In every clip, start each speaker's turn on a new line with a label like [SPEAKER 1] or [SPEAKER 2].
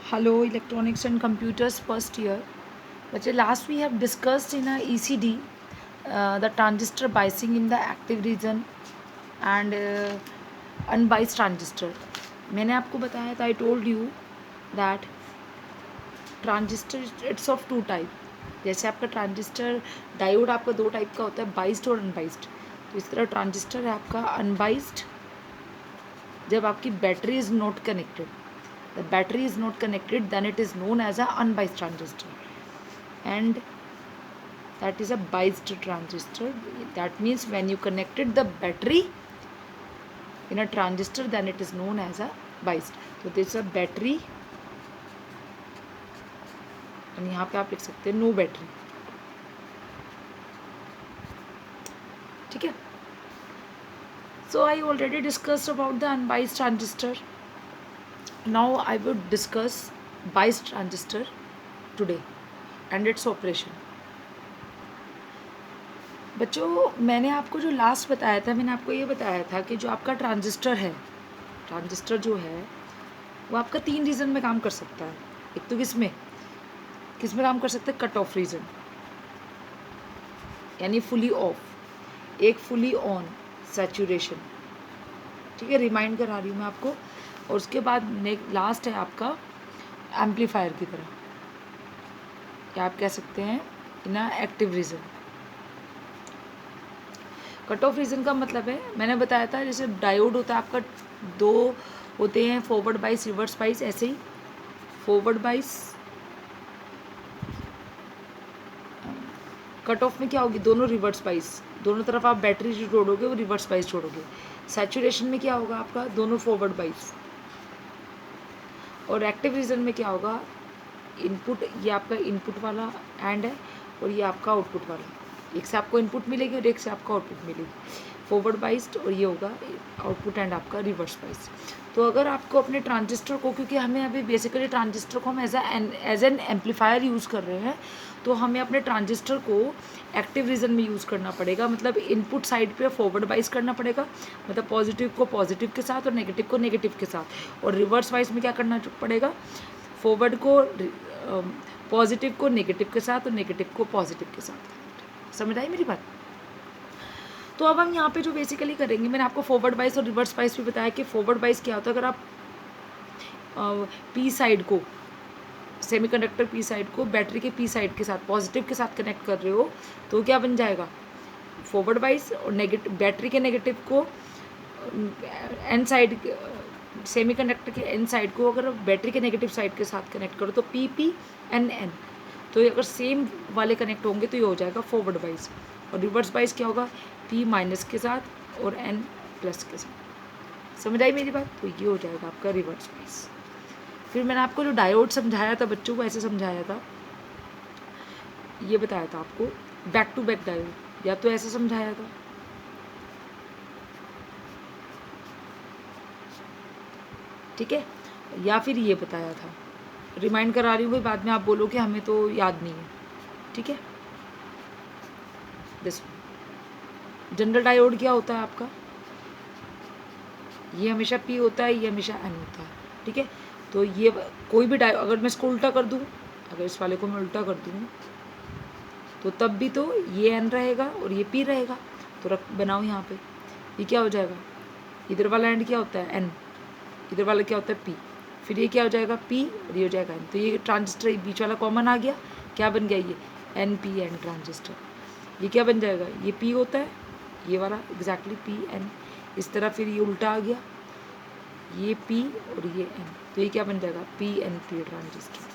[SPEAKER 1] Hello, Electronics and Computers first year. But last we have discussed in a ECD the transistor biasing in the active region and unbiased transistor. मैंने आपको बताया था, I told you that transistor it's of two type. जैसे आपका transistor diode आपका दो type का होता है, बाइस्ड और अनबाइस्ड. तो इस तरह ट्रांजिस्टर है आपका अनबाइस्ड जब आपकी battery is not connected. The battery is not connected, then it is known as a unbiased transistor, and that is a biased transistor. That means when you connected the battery in a transistor, then it is known as a biased. So this is a battery, and यहाँ पे आप लिख सकते हैं no battery. ठीक है. So I already discussed about the unbiased transistor. Now I would discuss biased transistor today and its operation. बच्चों, मैंने आपको जो लास्ट बताया था, मैंने आपको ये बताया था कि जो आपका ट्रांजिस्टर है, ट्रांजिस्टर जो है वो आपका 3 रीज़न में काम कर सकता है. एक तो किस में काम कर सकता है? कट ऑफ रीजन, यानी फुली ऑफ. एक फुली ऑन, सैचुरेशन. ठीक है, रिमाइंड करा रही हूँ मैं आपको. और उसके बाद लास्ट है आपका एम्पलीफायर की तरह, या आप कह सकते हैं in active region. Cut off region का मतलब है, मैंने बताया था जैसे डायोड होता है आपका, दो होते हैं, फॉरवर्ड बाइस, रिवर्स बाइस. ऐसे ही फॉरवर्ड बाइस, कट ऑफ में क्या होगी? दोनों रिवर्स बाइस, दोनों तरफ आप बैटरी जो जोड़ोगे वो रिवर्स बाइस जोड़ोगे. सैचुरेशन में क्या होगा आपका? दोनों फॉरवर्ड बाइस. और एक्टिव रीजन में क्या होगा? इनपुट, ये आपका इनपुट वाला एंड है और ये आपका आउटपुट वाला. एक से आपको इनपुट मिलेगी और एक से आपको आउटपुट मिलेगी. फॉरवर्ड बाइस्ड, और ये होगा आउटपुट एंड आपका रिवर्स बाइस्ड. तो अगर आपको अपने ट्रांजिस्टर को, क्योंकि हमें अभी बेसिकली ट्रांजिस्टर को हम एज एन एम्पलीफायर यूज़ कर रहे हैं, तो हमें अपने ट्रांजिस्टर को एक्टिव रीजन में यूज़ करना पड़ेगा. मतलब इनपुट साइड पे फॉरवर्ड बाइस करना पड़ेगा, मतलब पॉजिटिव को पॉजिटिव के साथ और नेगेटिव को नेगेटिव के साथ. और रिवर्स वाइज में क्या करना पड़ेगा? फॉरवर्ड को पॉजिटिव को नेगेटिव के साथ और नेगेटिव को पॉजिटिव के साथ. समझ आई मेरी बात? तो अब हम यहाँ पे जो बेसिकली करेंगे, मैंने आपको फॉरवर्ड बाइस और रिवर्स बाइस भी बताया कि फॉरवर्ड बाइस क्या होता है. अगर आप पी साइड को, सेमीकंडक्टर पी साइड को बैटरी के पी साइड के साथ, पॉजिटिव के साथ कनेक्ट कर रहे हो, तो क्या बन जाएगा? फॉरवर्ड बाइस. और नेगेटिव, बैटरी के नेगेटिव को एन साइड, सेमीकंडक्टर के एन साइड को अगर बैटरी के नेगेटिव साइड के साथ कनेक्ट करो तो पी पी एन एन. तो ये अगर सेम वाले कनेक्ट होंगे तो ये हो जाएगा फॉरवर्ड बाइस. और रिवर्स बाइस क्या होगा? पी माइनस के साथ और एन प्लस के साथ. समझ आई मेरी बात? तो ये हो जाएगा आपका रिवर्स बाइस. फिर मैंने आपको जो डायोड समझाया था, बच्चों को ऐसे समझाया था, ये बताया था आपको बैक टू बैक डायोड, या तो ऐसे समझाया था, ठीक है, या फिर ये बताया था. रिमाइंड करा रही हूँ, बाद में आप बोलो कि हमें तो याद नहीं है. ठीक है. दिस जनरल डायोड क्या होता है आपका? ये हमेशा पी होता है, ये हमेशा एन होता है. ठीक है. तो ये कोई भी डायोड, अगर मैं इसको उल्टा कर दूँ, अगर इस वाले को मैं उल्टा कर दूँ तो तब भी तो ये एन रहेगा और ये पी रहेगा. तो रख बनाओ यहाँ पे, ये क्या हो जाएगा? इधर वाला एंड क्या होता है? एन. इधर वाला क्या होता है? पी. फिर ये क्या हो जाएगा? पी, और ये हो जाएगा एन. तो ये ट्रांजिस्टर बीच वाला कॉमन आ गया. क्या बन गया? ये एन पी एन ट्रांजिस्टर. ये क्या बन जाएगा? ये पी होता है, ये वाला एग्जैक्टली पी एन. इस तरह फिर ये उल्टा आ गया, ये पी और ये एन. तो ये क्या बन जाएगा? P N P transistor.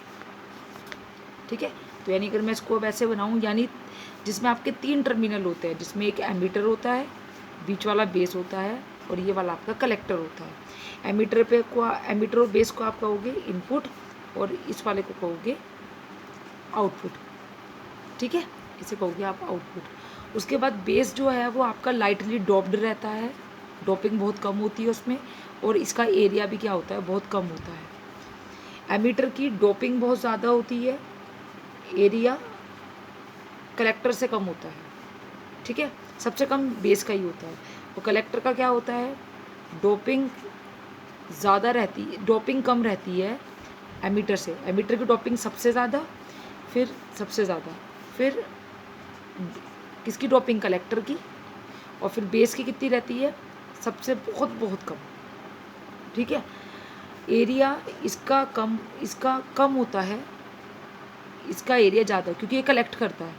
[SPEAKER 1] ठीक है. तो यानी अगर मैं इसको अब ऐसे बनाऊँ, यानी जिसमें आपके 3 टर्मिनल होते हैं, जिसमें एक एमीटर होता है, बीच वाला बेस होता है, और ये वाला आपका कलेक्टर होता है. एमीटर पे को, एमीटर और बेस को आप कहोगे इनपुट, और इस वाले को कहोगे आउटपुट. ठीक है, इसे कहोगे आप आउटपुट. उसके बाद बेस जो है वो आपका लाइटली डोप्ड रहता है, डोपिंग बहुत कम होती है उसमें, और इसका एरिया भी क्या होता है? बहुत कम होता है. एमीटर की डोपिंग बहुत ज़्यादा होती है, एरिया कलेक्टर से कम होता है. ठीक है. सबसे कम बेस का ही होता है. और कलेक्टर का क्या होता है? डोपिंग ज़्यादा रहती है, डोपिंग कम रहती है, एमीटर से, एमीटर की डोपिंग सबसे ज़्यादा, फिर सबसे ज़्यादा, फिर किसकी डोपिंग, कलेक्टर की, और फिर बेस की कितनी रहती है, सबसे बहुत बहुत कम। ठीक है, एरिया इसका कम होता है, इसका एरिया ज़्यादा, क्योंकि ये कलेक्ट करता है।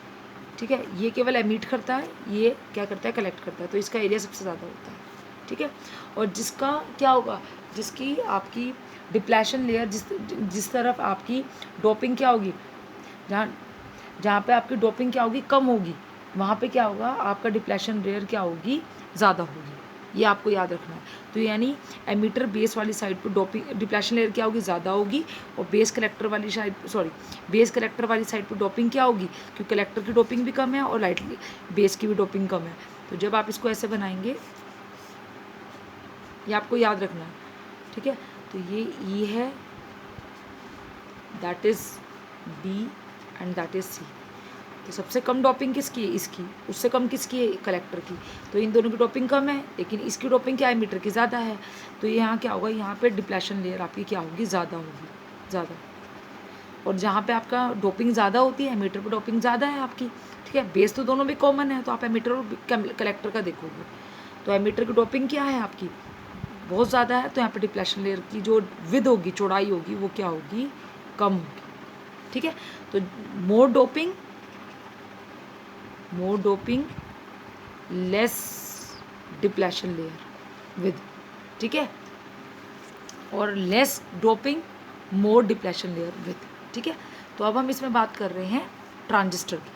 [SPEAKER 1] ठीक है, ये केवल एमिट करता है, ये क्या करता है, कलेक्ट करता है, तो इसका एरिया सबसे ज़्यादा होता है। ठीक है, और जिसका क्या होगा, जिसकी आपकी डिप्लेशन लेयर, जिस तरफ आपकी डोपिंग क्या होगी, जहाँ पे आपकी डोपिंग क्या होगी, कम होगी, वहाँ पे क्या होगा, आपका डिप्लेशन लेयर क्या होगी, ज़्यादा होगी। ये आपको याद रखना है। तो यानी एमीटर बेस वाली साइड पर डोपिंग डिप्लेशन लेयर क्या होगी, ज़्यादा होगी, और बेस कलेक्टर वाली साइड पर डोपिंग क्या होगी, क्योंकि कलेक्टर की डोपिंग भी कम है और लाइटली बेस की भी डोपिंग कम है। तो जब आप इसको ऐसे बनाएंगे, ये आपको याद रखना है। ठीक है, तो ये ई है, that is B and that is C. तो सबसे कम डोपिंग किसकी है, इसकी, उससे कम किसकी है, कलेक्टर की। तो इन दोनों की डोपिंग कम है, लेकिन इसकी डोपिंग क्या है, एमीटर की ज़्यादा है। तो यहाँ क्या होगा, यहाँ पे डिप्लेशन लेयर आपकी क्या होगी, ज़्यादा होगी, ज़्यादा। और जहाँ पे आपका डोपिंग ज़्यादा होती है, एमीटर पर डोपिंग ज़्यादा है आपकी। ठीक है, बेस तो दोनों भी कॉमन है, तो आप एमीटर और कलेक्टर का देखोगे, तो एमीटर की डोपिंग क्या है आपकी, बहुत ज़्यादा है, तो यहाँ पे डिप्लेशन लेयर की जो विद होगी, चौड़ाई होगी, वो क्या होगी, कम होगी। ठीक है, तो more doping less depletion layer width. ठीक है, और less doping more depletion layer width. ठीक है, तो अब हम इसमें बात कर रहे हैं ट्रांजिस्टर की।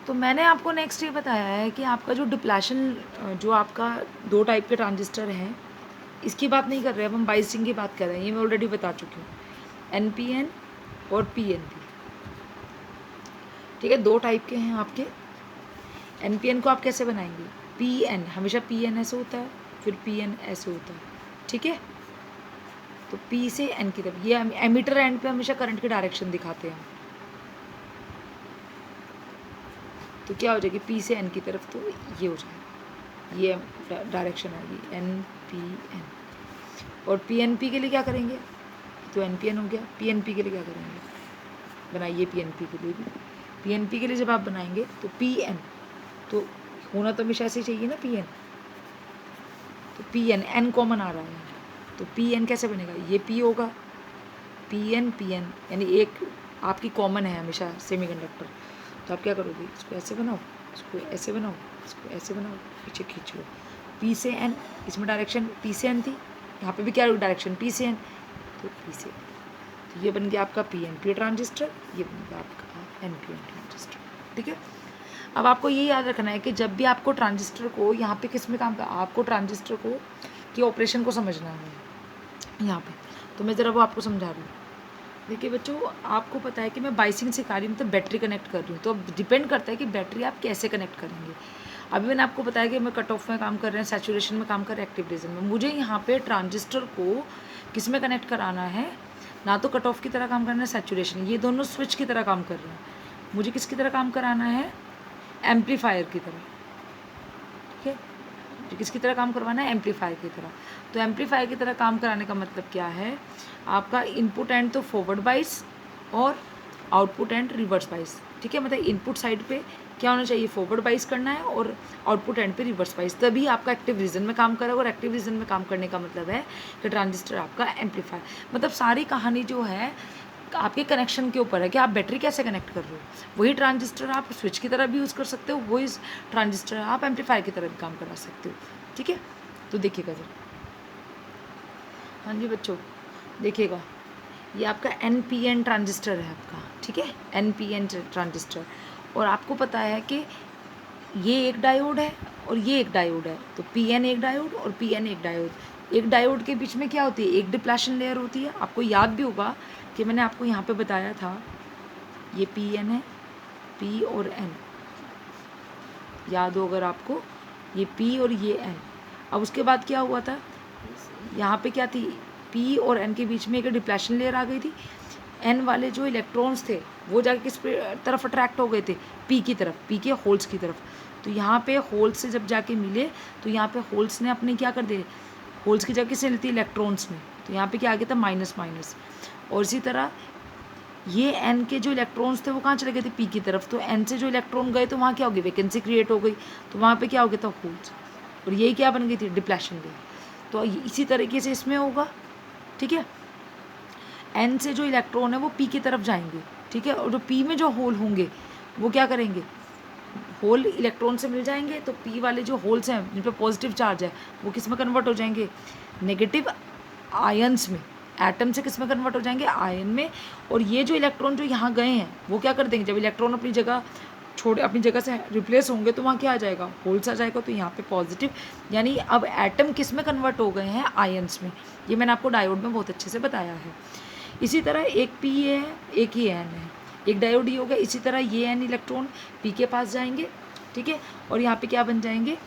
[SPEAKER 1] तो मैंने आपको नेक्स्ट ये बताया है कि आपका जो डिप्लेशन, जो आपका 2 टाइप के ट्रांजिस्टर हैं, इसकी बात नहीं कर रहे, अब हम बाइसिंग की बात कर रहे हैं, ये मैं ऑलरेडी बता चुकी हूँ, NPN और PNP। ठीक है, 2 टाइप के हैं आपके। NPN को आप कैसे बनाएंगे, PN, हमेशा PN ऐसे होता है, फिर PN ऐसे होता है। ठीक है, तो P से N की तरफ, ये एमीटर एंड पे हमेशा करंट की डायरेक्शन दिखाते हैं। तो क्या हो जाएगी, P से N की तरफ, तो ये हो जाएगा, ये डायरेक्शन आएगी NPN। और PNP के लिए क्या करेंगे, तो NPN हो गया। PNP के लिए क्या करेंगे, बनाइए PNP के लिए भी। PNP के लिए जब आप बनाएंगे तो PN, तो होना तो हमेशा ऐसे चाहिए ना PN, तो PN, N कॉमन आ रहा है, तो PN कैसे बनेगा, ये P होगा, PN यानी एक आपकी कॉमन है हमेशा सेमीकंडक्टर। तो आप क्या करोगे, इसको ऐसे बनाओ, इसको ऐसे बनाओ, इसको ऐसे बनाओ, पीछे खींच लो, P से N, इसमें डायरेक्शन P से N थी, यहाँ पे भी क्या डायरेक्शन P से N, तो P से N। तो ये बन गया आपका PNP ट्रांजिस्टर, ये बन गया आपका NPN ट्रांजिस्टर। ठीक है, अब आपको ये याद रखना है कि जब भी आपको ट्रांजिस्टर को यहाँ पे किस में काम कर, आपको ट्रांजिस्टर को कि ऑपरेशन को समझना है यहाँ पे, तो मैं ज़रा वो आपको समझा रही हूँ। देखिए बच्चों, आपको पता है कि मैं बाइसिंग सिखा रही हूँ, तो बैटरी कनेक्ट कर रही हूँ, तो अब डिपेंड करता है कि बैटरी आप कैसे कनेक्ट करेंगे। अभी मैंने आपको बताया कि मैं कट ऑफ में काम कर रहे हैं, सैचुरेशन में काम कर रहे हैं, एक्टिव रीजन में। मुझे यहाँ पे ट्रांजिस्टर को किस में कनेक्ट कराना है, ना तो कट ऑफ की तरह काम करना है, सैचुरेशन, ये दोनों स्विच की तरह काम कर रहे हैं। मुझे किसकी तरह काम कराना है, एम्पलीफायर की तरह। ठीक है, तो किसकी तरह काम करवाना है, एम्पलीफायर की तरह। तो एम्पलीफायर की तरह काम कराने का मतलब क्या है, आपका इनपुट एंड तो फॉरवर्ड बाइस और आउटपुट एंड रिवर्स बाइस। ठीक है, मतलब इनपुट साइड पे क्या होना चाहिए, फॉरवर्ड बाइस करना है, और आउटपुट एंड पे रिवर्स बाइस, तभी आपका एक्टिव रीजन में काम करेगा। और एक्टिव रीजन में काम करने का मतलब है कि ट्रांजिस्टर आपका एम्पलीफायर, मतलब सारी कहानी जो है आपके कनेक्शन के ऊपर है कि आप बैटरी कैसे कनेक्ट कर रहे हो। वही ट्रांजिस्टर आप स्विच की तरह भी यूज़ कर सकते हो, वही ट्रांजिस्टर आप एम्पलीफायर की तरह भी काम करा सकते हो। ठीक है, तो देखिएगा जरा, हाँ जी बच्चों देखिएगा, ये आपका NPN ट्रांजिस्टर है आपका। ठीक है, NPN ट्रांजिस्टर, और आपको पता है कि ये एक डायोड है और ये एक डायोड है, तो PN एक डायोड और PN एक डायोड। एक डायोड के बीच में क्या होती है, एक डिप्लेशन लेयर होती है। आपको याद भी होगा कि मैंने आपको यहाँ पे बताया था, ये PN है, P और N, याद हो अगर आपको, ये P और ये N। अब उसके बाद क्या हुआ था, यहाँ पे क्या थी, P और N के बीच में एक डिप्लेशन लेयर आ गई थी। N वाले जो इलेक्ट्रॉन्स थे वो जाके किस तरफ अट्रैक्ट हो गए थे, P की तरफ, P के होल्स की तरफ। तो यहाँ पे होल्स से जब जाके मिले, तो यहाँ पे होल्स ने अपने क्या कर दिए, होल्स की जगह किसने ली थी, इलेक्ट्रॉन्स ने। तो यहाँ पे क्या आ गया था, माइनस माइनस। और इसी तरह ये N के जो इलेक्ट्रॉन्स थे वो कहाँ चले गए थे, P की तरफ। तो N से जो इलेक्ट्रॉन गए तो वहाँ क्या हो गई, वैकेंसी क्रिएट हो गई, तो वहाँ पे क्या हो गया था, होल्स, और यही क्या बन गई थी, डिप्लेशन गई। तो इसी तरीके से इसमें होगा, ठीक है। N से जो इलेक्ट्रॉन है वो P की तरफ जाएंगे, ठीक है, और जो P में जो होल होंगे वो क्या करेंगे, होल इलेक्ट्रॉन से मिल जाएंगे, तो P वाले जो होल्स हैं जिन पर पॉजिटिव चार्ज है वो किस में कन्वर्ट हो जाएंगे, नेगेटिव आयंस में। एटम से किस में कन्वर्ट हो जाएंगे, आयन में। और ये जो इलेक्ट्रॉन जो यहाँ गए हैं वो क्या कर देंगे, जब इलेक्ट्रॉन अपनी जगह छोड़ अपनी जगह से रिप्लेस होंगे तो वहाँ क्या आ जाएगा, होल्स आ जाएगा। तो यहाँ पे पॉजिटिव, यानी अब एटम किस में कन्वर्ट हो गए हैं, आयंस में। ये मैंने आपको डायोड में बहुत अच्छे से बताया है। इसी तरह एक P है, एक ही N है, एक डायोड ही हो गया। इसी तरह ये N इलेक्ट्रॉन P के पास जाएंगे, ठीक है, और यहाँ पे क्या बन जाएंगे,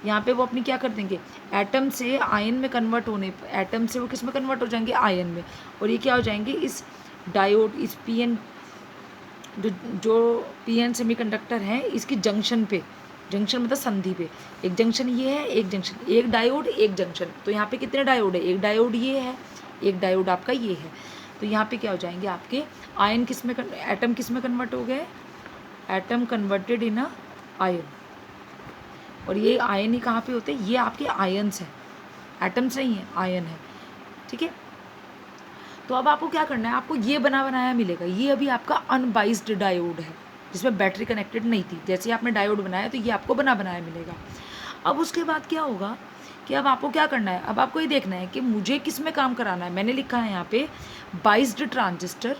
[SPEAKER 1] यहाँ पे वो अपनी क्या कर देंगे, एटम से आयन में कन्वर्ट होने, एटम से वो किस में कन्वर्ट हो जाएंगे, आयन में। और ये क्या हो जाएंगे, इस डायोड, इस PN जो PN सेमीकंडक्टर है, इसकी जंक्शन पे, जंक्शन मतलब संधि पे, एक जंक्शन ये है, एक जंक्शन, एक डायोड एक जंक्शन। तो यहाँ पे कितने डायोड है, एक डायोड ये है, एक डायोड आपका ये है। तो यहाँ पे क्या हो जाएंगे आपके आयन किस में, एटम किस में कन्वर्ट हो गए, atom converted in a ion. और ये आयन ही कहाँ पे होते हैं, ये आपके आयन्स हैं, एटम्स नहीं है, आयन है, ठीक है। तो अब आपको क्या करना है, आपको ये बना बनाया मिलेगा। ये अभी आपका अनबाइस्ड डायोड है जिसमें बैटरी कनेक्टेड नहीं थी। जैसे आपने डायोड बनाया तो ये आपको बना बनाया मिलेगा। अब उसके बाद क्या होगा कि अब आपको क्या करना है, अब आपको ये देखना है कि मुझे किस में काम कराना है। मैंने लिखा है यहाँ पे बाइस्ड ट्रांजिस्टर,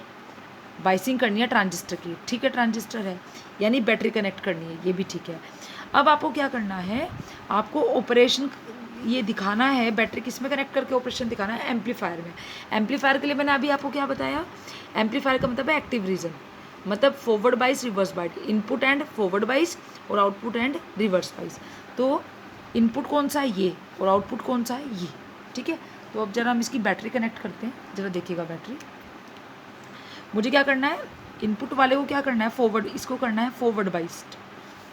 [SPEAKER 1] बाइसिंग करनी है ट्रांजिस्टर की, ठीक है, ट्रांजिस्टर है यानी बैटरी कनेक्ट करनी है, ये भी ठीक है। अब आपको क्या करना है, आपको ऑपरेशन ये दिखाना है, बैटरी किस में कनेक्ट करके ऑपरेशन दिखाना है, एम्पलीफायर में। एम्पलीफायर के लिए मैंने अभी आपको क्या बताया, एम्पलीफायर का मतलब है एक्टिव रीजन, मतलब फॉरवर्ड बाइस, reverse bias, input and forward बाइस और आउटपुट एंड रिवर्स बाइस। तो इनपुट कौन सा है ये, और आउटपुट कौन सा है ये, ठीक है। तो अब जरा हम इसकी बैटरी कनेक्ट करते हैं, जरा देखिएगा बैटरी। मुझे क्या करना है, इनपुट वाले को क्या करना है, फॉरवर्ड, इसको करना है फॉरवर्ड बाइस्ड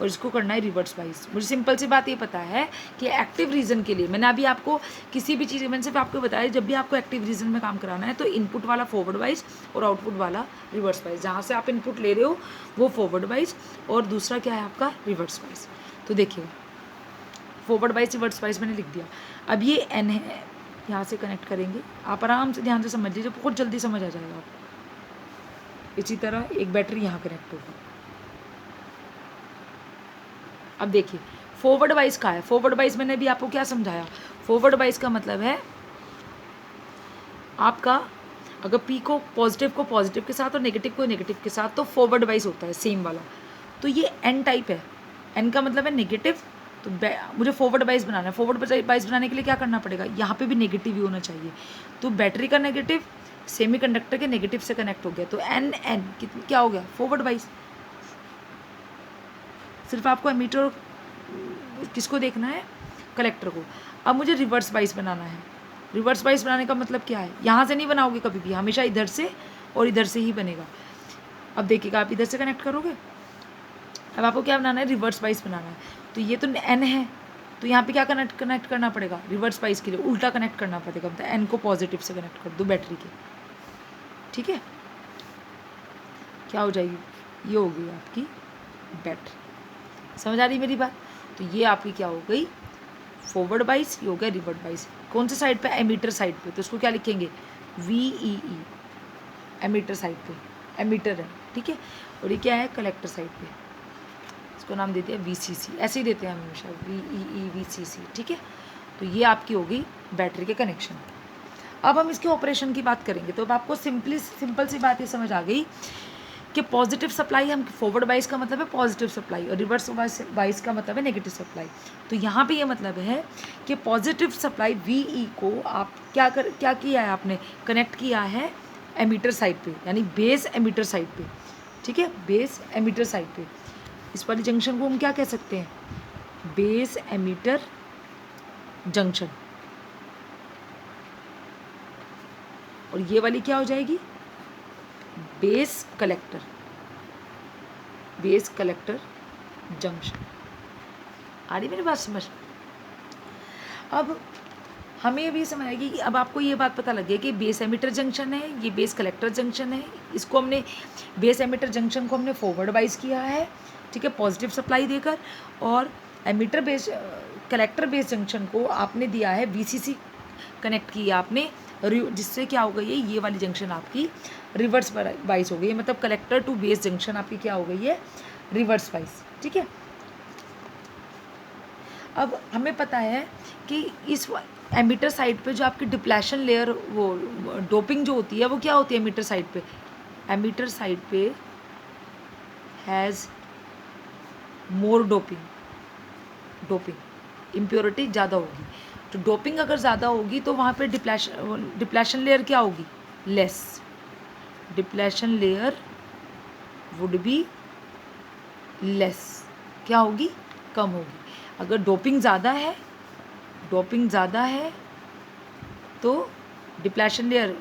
[SPEAKER 1] और इसको करना है रिवर्स बाइस। मुझे सिंपल सी बात ये पता है कि एक्टिव रीजन के लिए मैंने अभी आपको किसी भी चीज़, मैंने सिर्फ आपको बताया जब भी आपको एक्टिव रीजन में काम कराना है तो इनपुट वाला फॉरवर्ड बाइस और आउटपुट वाला रिवर्स बाइस। जहाँ से आप इनपुट ले रहे हो वो फॉरवर्ड बाइस और दूसरा क्या है आपका रिवर्स बाइस। तो देखिए फॉरवर्ड बाइस रिवर्स बाइस मैंने लिख दिया। अब ये N है, यहाँ से कनेक्ट करेंगे, आप आराम से ध्यान से समझ लीजिए, बहुत जल्दी समझ आ जाएगा आपको। इसी तरह एक बैटरी यहाँ कनेक्ट होगी। अब देखिए फॉरवर्ड बाइस का है, फॉरवर्ड बाइस मैंने भी आपको क्या समझाया, फॉरवर्ड बाइस का मतलब है आपका अगर P को पॉजिटिव के साथ और नेगेटिव को नेगेटिव के साथ तो फॉरवर्ड बाइस होता है सेम वाला। तो ये N टाइप है, N का मतलब है नेगेटिव। तो मुझे फॉरवर्ड बाइस बनाना है, फॉरवर्ड बाइस बनाने के लिए क्या करना पड़ेगा, यहाँ पे भी नेगेटिव ही होना चाहिए। तो बैटरी का नेगेटिव सेमीकंडक्टर के नेगेटिव से कनेक्ट हो गया, तो N क्या हो गया, फॉरवर्ड बाइस। सिर्फ आपको एमीटर किसको देखना है, कलेक्टर को। अब मुझे रिवर्स बाइस बनाना है। रिवर्स बाइस बनाने का मतलब क्या है, यहाँ से नहीं बनाओगे कभी भी, हमेशा इधर से और इधर से ही बनेगा। अब देखिएगा आप इधर से कनेक्ट करोगे, अब आपको क्या बनाना है, रिवर्स बाइस बनाना है। तो ये तो N है, तो यहाँ पे क्या कनेक्ट करना पड़ेगा, रिवर्स बाइस के लिए उल्टा कनेक्ट करना पड़ेगा, मतलब N को पॉजिटिव से कनेक्ट कर दो बैटरी के, ठीक है। क्या हो जाएगी, ये हो गई आपकी बैटरी। समझ आ रही मेरी बात। तो ये आपकी क्या हो गई, फॉरवर्ड बाइस, ये हो गया रिवर्स बाइस। कौन से साइड पे, एमीटर साइड पे, तो उसको क्या लिखेंगे, VEE, एमीटर साइड पे, एमीटर है, ठीक है। और ये क्या है, कलेक्टर साइड पे, इसको नाम देते हैं VCC, ऐसे ही देते हैं हमेशा, VEE VCC, ठीक है। तो ये आपकी हो गई बैटरी के कनेक्शन। अब हम इसके ऑपरेशन की बात करेंगे। तो अब आपको सिंपल सी बात ये समझ आ गई कि पॉजिटिव सप्लाई, हम फॉरवर्ड बाइस का मतलब है पॉजिटिव सप्लाई और रिवर्स बाइस का मतलब है नेगेटिव सप्लाई। तो यहाँ पे ये मतलब है कि पॉजिटिव सप्लाई VE को आप क्या किया है, आपने कनेक्ट किया है एमीटर साइड पे, यानी बेस एमीटर साइड पे, ठीक है, बेस एमीटर साइड पे। इस वाली जंक्शन को हम क्या कह सकते हैं, बेस एमीटर जंक्शन। और ये वाली क्या हो जाएगी, बेस कलेक्टर जंक्शन। आ रही मेरी बात समझ। अब हमें अभी समझ आएगी कि अब आपको ये बात पता लग गई कि बेस एमिटर जंक्शन है, ये बेस कलेक्टर जंक्शन है। इसको हमने बेस एमिटर जंक्शन को हमने फॉरवर्ड वाइज किया है, ठीक है, पॉजिटिव सप्लाई देकर, और emitter base collector base junction को आपने दिया है VCC कनेक्ट किया आपने, जिससे क्या हो गई है, ये वाली जंक्शन आपकी रिवर्स वाइज हो गई है, मतलब कलेक्टर टू बेस जंक्शन आपकी क्या हो गई है, रिवर्स वाइज, ठीक है। अब हमें पता है कि इस एमिटर साइड पे जो आपकी डिप्लेशन लेयर, वो डोपिंग जो होती है वो क्या होती है एमिटर साइड पे, एमिटर साइड पे हैज़ मोर डोपिंग इम्प्योरिटी ज़्यादा होगी। तो डोपिंग अगर ज़्यादा होगी तो वहाँ पे डिप्लेशन लेयर क्या होगी, less, depletion layer would be less, क्या होगी, कम होगी। अगर डोपिंग ज़्यादा है तो डिप्लेशन लेयर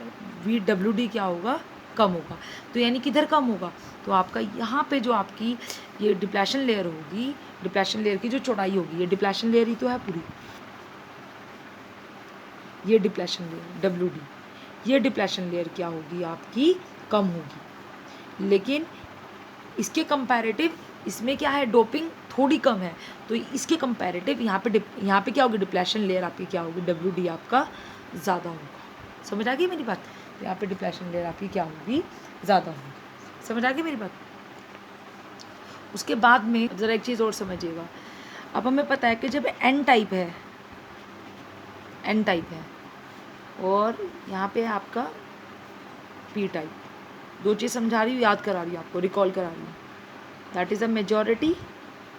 [SPEAKER 1] VWD क्या होगा, कम होगा। तो यानी किधर कम होगा, तो आपका यहाँ पे जो आपकी ये डिप्लेशन लेयर होगी, डिप्लेशन लेयर की जो चौड़ाई होगी, ये डिप्लेशन लेयर ही तो है पूरी, ये डिप्लेशन लेयर WD, ये डिप्लेशन लेयर क्या होगी आपकी, कम होगी। लेकिन इसके कंपैरेटिव इसमें क्या है, डोपिंग थोड़ी कम है, तो इसके कंपैरेटिव यहाँ पे क्या होगी, डिप्लेशन लेयर आपकी क्या होगी, WD आपका ज़्यादा होगा। समझ आ गई मेरी बात, तो यहाँ पे डिप्लेशन लेयर आपकी क्या होगी, ज़्यादा होगी। समझ आ गई मेरी बात। उसके बाद में ज़रा एक चीज़ और समझिएगा। अब हमें पता है कि जब N टाइप है और यहाँ पे आपका P टाइप, दो चीज़ समझा रही हूँ, याद करा रही हूँ आपको, रिकॉल करा रही हूँ। That is a majority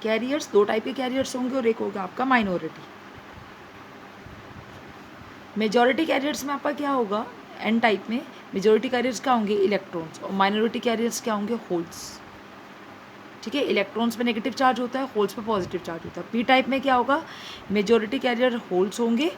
[SPEAKER 1] carriers, दो टाइप के कैरियर्स होंगे और एक होगा आपका माइनॉरिटी। मेजॉरिटी कैरियर्स में आपका क्या होगा, N टाइप में मेजॉरिटी कैरियर्स क्या होंगे, इलेक्ट्रॉन्स, और माइनॉरिटी कैरियर्स क्या होंगे, होल्स, ठीक है। इलेक्ट्रॉन्स पे नेगेटिव चार्ज होता है, होल्स पे पॉजिटिव चार्ज होता है। P टाइप में क्या होगा, मेजॉरिटी कैरियर होल्स होंगे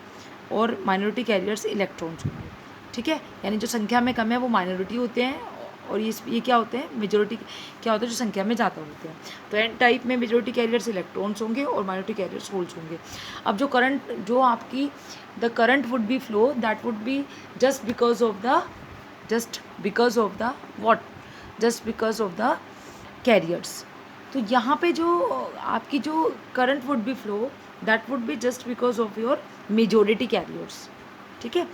[SPEAKER 1] और माइनॉरिटी कैरियर्स इलेक्ट्रॉन्स होंगे, ठीक है। यानी जो संख्या में कम है वो माइनॉरिटी होते हैं, और ये क्या होते हैं, मेजॉरिटी क्या होता है, जो संख्या में ज़्यादा होते हैं। तो N टाइप में मेजॉरिटी कैरियर्स इलेक्ट्रॉन्स होंगे और माइनॉरिटी कैरियर्स होल्स होंगे। अब जो करंट, जो आपकी the current would be flow, that would be just because of the carriers. तो यहाँ पे जो आपकी जो current would be flow, that would be just because of your majority carriers, ठीक है।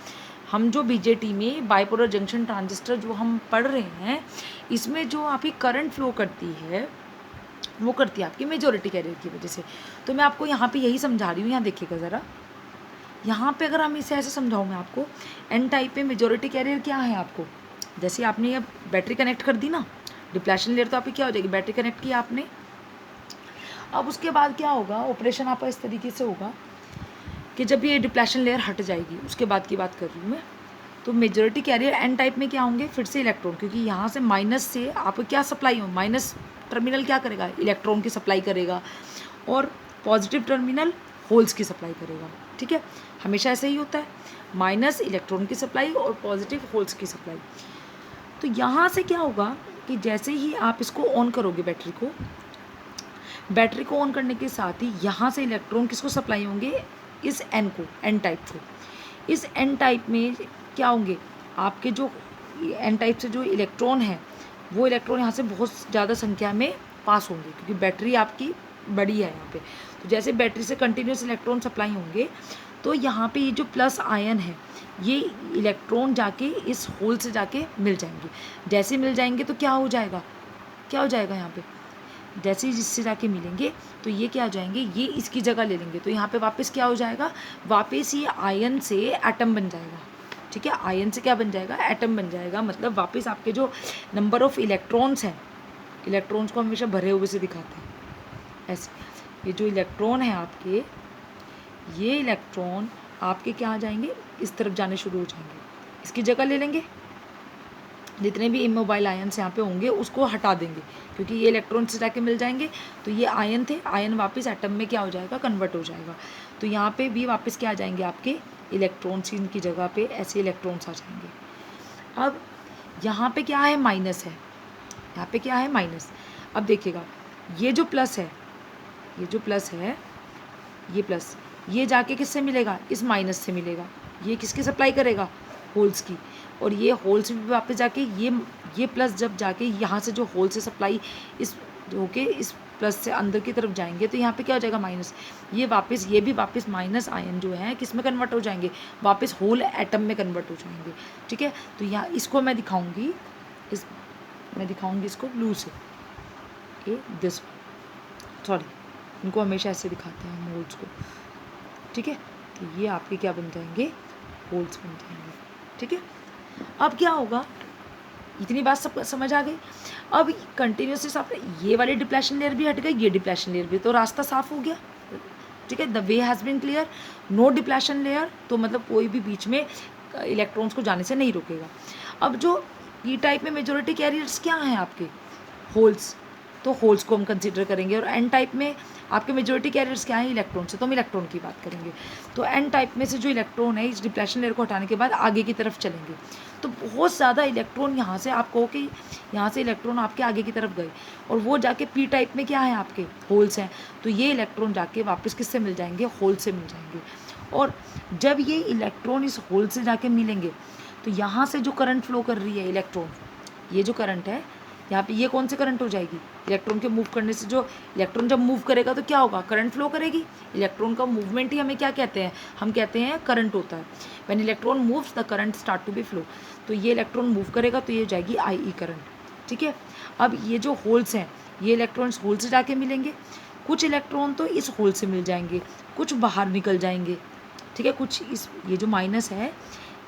[SPEAKER 1] हम जो BJT में बाइपोलर जंक्शन ट्रांजिस्टर जो हम पढ़ रहे हैं, इसमें जो आपकी करंट फ्लो करती है वो करती है आपकी मेजॉरिटी कैरियर की वजह से। तो मैं आपको यहाँ पे यही समझा रही हूँ, यहाँ देखिएगा ज़रा, यहाँ पे अगर हम इसे ऐसे समझाऊँ मैं आपको, N टाइप पे मेजॉरिटी कैरियर क्या है आपको, जैसे आपने ये बैटरी कनेक्ट कर दी ना, डिप्लेशन लेयर तो आपकी क्या हो जाएगी, बैटरी कनेक्ट किया आपने। अब उसके बाद क्या होगा, ऑपरेशन आपका इस तरीके से होगा कि जब ये डिप्लेशन लेयर हट जाएगी, उसके बाद की बात कर रही हूँ मैं, तो मेजॉरिटी कैरियर N टाइप में क्या होंगे, फिर से इलेक्ट्रॉन, क्योंकि यहाँ से माइनस से आपको क्या सप्लाई हो, माइनस टर्मिनल क्या करेगा, इलेक्ट्रॉन की सप्लाई करेगा, और पॉजिटिव टर्मिनल होल्स की सप्लाई करेगा, ठीक है। हमेशा ऐसे ही होता है, माइनस इलेक्ट्रॉन की सप्लाई और पॉजिटिव होल्स की सप्लाई। तो यहाँ से क्या होगा कि जैसे ही आप इसको ऑन करोगे, बैटरी को ऑन करने के साथ ही यहाँ से इलेक्ट्रॉन किसको सप्लाई होंगे, इस N टाइप को। इस N टाइप में क्या होंगे, आपके जो N टाइप से जो इलेक्ट्रॉन है, वो इलेक्ट्रॉन यहाँ से बहुत ज़्यादा संख्या में पास होंगे, क्योंकि बैटरी आपकी बड़ी है यहाँ पे। तो जैसे बैटरी से कंटिन्यूस इलेक्ट्रॉन सप्लाई होंगे, तो यहाँ पे ये जो प्लस आयन है, ये इलेक्ट्रॉन जाके इस होल से जाके मिल जाएंगे। जैसे मिल जाएंगे तो क्या हो जाएगा यहाँ पे, जैसे ही जिससे जाके मिलेंगे तो ये क्या हो जाएंगे, ये इसकी जगह ले लेंगे। तो यहाँ पे वापस क्या हो जाएगा, वापस ये आयन से एटम बन जाएगा, ठीक है। आयन से क्या बन जाएगा, एटम बन जाएगा। मतलब वापस आपके जो नंबर ऑफ इलेक्ट्रॉन्स हैं, इलेक्ट्रॉन्स को हमेशा भरे हुए से दिखाते हैं ऐसे, ये जो इलेक्ट्रॉन है आपके, ये इलेक्ट्रॉन आपके क्या आ जाएंगे, इस तरफ जाने शुरू हो जाएंगे, इसकी जगह ले लेंगे। जितने भी इमोबाइल आयन्स यहाँ पे होंगे उसको हटा देंगे, क्योंकि ये इलेक्ट्रॉन से जाके मिल जाएंगे। तो ये आयन थे, आयन वापस एटम में क्या हो जाएगा, कन्वर्ट हो जाएगा। तो यहाँ पे भी वापस क्या आ जाएंगे, आपके इलेक्ट्रॉन्स, इनकी जगह पे ऐसे इलेक्ट्रॉन्स आ जाएंगे। अब यहाँ पे क्या है, माइनस है, यहाँ पे क्या है, माइनस। अब देखिएगा, ये जो प्लस है, ये जो प्लस है, ये प्लस, ये जाके किससे मिलेगा, इस माइनस से मिलेगा, ये किसकी सप्लाई करेगा, होल्स की, और ये होल्स में वापस जाके ये प्लस जब जाके यहाँ से जो होल से सप्लाई इस होके इस प्लस से अंदर की तरफ जाएंगे तो यहाँ पे क्या हो जाएगा माइनस, ये भी वापस माइनस आयन जो है किस में कन्वर्ट हो जाएंगे, वापस होल एटम में कन्वर्ट हो जाएंगे। ठीक है, तो यहाँ इसको मैं दिखाऊंगी, इसको ब्लू से, ये दिस सॉरी इनको हमेशा ऐसे दिखाते हैं हम होल्स को। ठीक है, तो ये आपके क्या बन जाएंगे, होल्स बन जाएंगे। ठीक है, अब क्या होगा, इतनी बात सब समझ आ गई। अब कंटिन्यूसली साफ, ये वाली डिप्लेशन लेयर भी हट गई, ये डिप्लेशन लेयर भी, तो रास्ता साफ हो गया। ठीक है, the way has been clear, no depletion layer, तो मतलब कोई भी बीच में इलेक्ट्रॉन्स को जाने से नहीं रुकेगा। अब जो पी टाइप में मेजॉरिटी कैरियर्स क्या हैं आपके, होल्स, तो होल्स को हम कंसिडर करेंगे, और एन टाइप में आपके मेजॉरिटी कैरियर्स क्या हैं, इलेक्ट्रॉन से, तो हम इलेक्ट्रॉन की बात करेंगे। तो एन टाइप में से जो इलेक्ट्रॉन है इस डिप्लेशन लेयर को हटाने के बाद आगे की तरफ चलेंगे, तो बहुत ज़्यादा इलेक्ट्रॉन यहाँ से आप कहो कि यहाँ से इलेक्ट्रॉन आपके आगे की तरफ गए, और वो जाके पी टाइप में क्या है आपके, होल्स हैं, तो ये इलेक्ट्रॉन जाके वापस किससे मिल जाएंगे, होल से मिल जाएंगे। और जब ये इलेक्ट्रॉन इस होल से जाके मिलेंगे तो यहाँ से जो करंट फ्लो कर रही है इलेक्ट्रॉन, ये जो करंट है यहाँ पे, ये कौन सी करंट हो जाएगी, इलेक्ट्रॉन के मूव करने से, जो इलेक्ट्रॉन जब मूव करेगा तो क्या होगा, करंट फ्लो करेगी। इलेक्ट्रॉन का मूवमेंट ही हमें क्या कहते हैं, हम कहते हैं करंट होता है। When electron moves the current start to be flow, तो ये इलेक्ट्रॉन मूव करेगा तो ये हो जाएगी आई करंट। ठीक है, अब ये जो होल्स हैं, ये इलेक्ट्रॉन्स होल से जाके मिलेंगे, कुछ इलेक्ट्रॉन तो इस होल से मिल जाएंगे, कुछ बाहर निकल जाएंगे। ठीक है, कुछ इस, ये जो माइनस है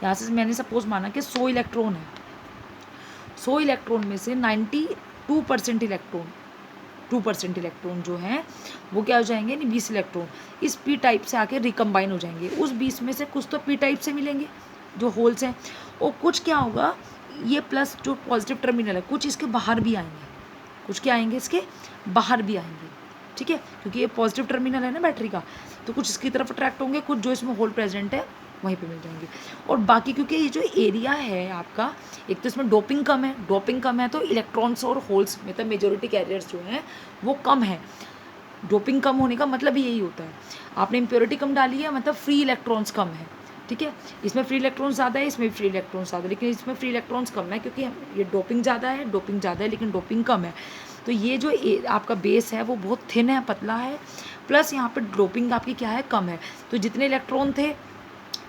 [SPEAKER 1] यहाँ से मैंने सपोज माना कि 100 इलेक्ट्रॉन है, 100 इलेक्ट्रॉन में से 92% इलेक्ट्रॉन, 2% इलेक्ट्रॉन जो हैं वो क्या हो जाएंगे, यानी 20 इलेक्ट्रॉन इस पी टाइप से आके रिकम्बाइन हो जाएंगे। उस 20 में से कुछ तो पी टाइप से मिलेंगे जो होल्स हैं, और कुछ क्या होगा, ये प्लस जो पॉजिटिव टर्मिनल है कुछ इसके बाहर भी आएंगे, कुछ क्या आएंगे, इसके बाहर भी आएंगे। ठीक है, क्योंकि ये पॉजिटिव टर्मिनल है ना बैटरी का, तो कुछ इसकी तरफ अट्रैक्ट होंगे, कुछ जो इसमें होल प्रेजेंट है वहीं पे मिल जाएंगे। और बाकी क्योंकि ये जो एरिया है आपका, एक तो इसमें डोपिंग कम है तो इलेक्ट्रॉन्स और होल्स मतलब मेजॉरिटी कैरियर्स जो हैं वो कम है। डोपिंग कम होने का मतलब यही होता है, आपने इम्प्योरिटी कम डाली है मतलब फ्री इलेक्ट्रॉन्स कम है। ठीक है, इसमें फ्री इलेक्ट्रॉन्स ज़्यादा है, इसमें फ्री इलेक्ट्रॉन्स ज़्यादा है, लेकिन इसमें फ्री इलेक्ट्रॉन्स कम है क्योंकि ये डोपिंग ज़्यादा है लेकिन डोपिंग कम है। तो ये जो आपका बेस है वो बहुत थिन है, पतला है, प्लस यहाँ पे डोपिंग आपकी क्या है, कम है। तो जितने इलेक्ट्रॉन थे,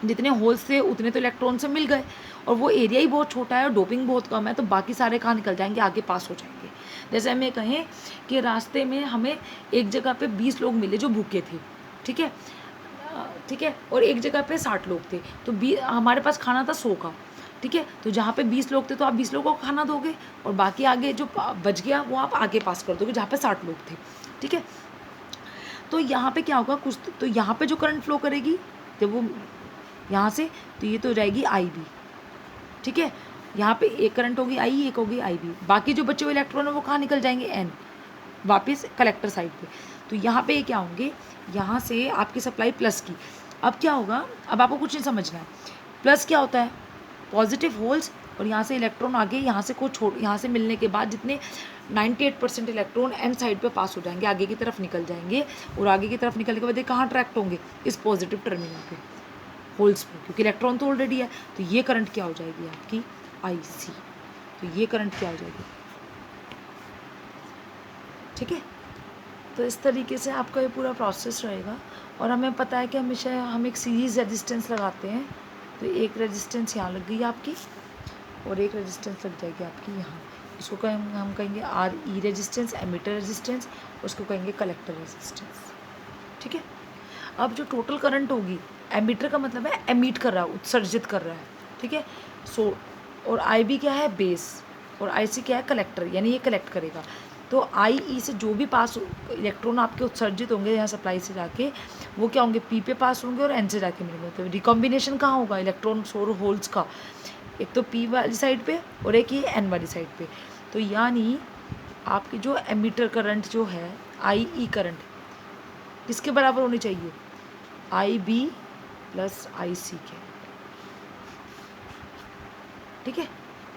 [SPEAKER 1] जितने होल्स थे उतने तो इलेक्ट्रॉन से मिल गए, और वो एरिया ही बहुत छोटा है और डोपिंग बहुत कम है, तो बाकी सारे कहाँ निकल जाएंगे, आगे पास हो जाएंगे। जैसे हमें कहें कि रास्ते में हमें एक जगह पे 20 लोग मिले जो भूखे थे, ठीक है, और एक जगह पे 60 लोग थे, तो हमारे पास खाना था 100 का। ठीक है, तो जहाँ पे 20 लोग थे तो आप 20 लोगों को खाना दोगे, और बाकी आगे जो बच गया वो आप आगे पास कर दोगे जहाँ पे 60 लोग थे। ठीक है, तो यहाँ पे क्या होगा, कुछ तो यहाँ पे जो करंट फ्लो करेगी जब वो यहाँ से, तो ये तो हो जाएगी आई बी। ठीक है, यहाँ पे एक करंट होगी आई, एक होगी आई बी, बाकी जो बचे हुए इलेक्ट्रॉन है वो कहाँ निकल जाएंगे, एन, वापस कलेक्टर साइड पे। तो यहाँ पे क्या होंगे, यहाँ से आपकी सप्लाई प्लस की। अब क्या होगा, अब आपको कुछ नहीं समझना है, प्लस क्या होता है, पॉजिटिव होल्स, और यहाँ से इलेक्ट्रॉन आगे यहाँ से को छोड़, यहाँ से मिलने के बाद जितने 98% इलेक्ट्रॉन एन साइड पे पास हो जाएंगे, आगे की तरफ निकल जाएंगे, और आगे की तरफ निकलने के बाद ये कहाँ अट्रैक्ट होंगे, इस पॉजिटिव टर्मिनल पे, होल्स पे, क्योंकि इलेक्ट्रॉन तो ऑलरेडी है। तो ये करंट क्या हो जाएगी आपकी आई सी, तो ये करंट क्या हो जाएगी। ठीक है, तो इस तरीके से आपका ये पूरा प्रोसेस रहेगा। और हमें पता है कि हमेशा हम एक सीरीज़ रेजिस्टेंस लगाते हैं, तो एक रेजिस्टेंस यहाँ लग गई आपकी और एक रेजिस्टेंस लग जाएगी आपकी यहाँ, इसको हम कहेंगे R E resistance, emitter resistance, उसको कहेंगे कलेक्टर रेजिस्टेंस। ठीक है, अब जो टोटल करंट होगी, एमिटर का मतलब है एमिट कर रहा है, उत्सर्जित कर रहा है। ठीक है, सो और आई बी क्या है, बेस, और आई सी क्या है, कलेक्टर, यानी ये कलेक्ट करेगा। तो आई ई से जो भी पास इलेक्ट्रॉन आपके उत्सर्जित होंगे यहाँ सप्लाई से जाके, वो क्या होंगे, पी पे पास होंगे और एन से जाके मिलेंगे। तो रिकॉम्बिनेशन कहाँ होगा इलेक्ट्रॉन और होल्स का, एक तो पी वाली साइड पे और एक ये एन वाली साइड पे। तो यानी आपकी जो एमिटर करंट जो है आई ई करंट किसके बराबर होनी चाहिए, आई बी प्लस आई सी के। ठीक है,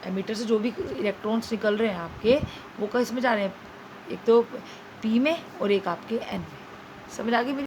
[SPEAKER 1] एमिटर से जो भी इलेक्ट्रॉन्स निकल रहे हैं आपके, वो किस में जा रहे हैं, एक तो पी में और एक आपके एन में। समझ आ गई मेरी।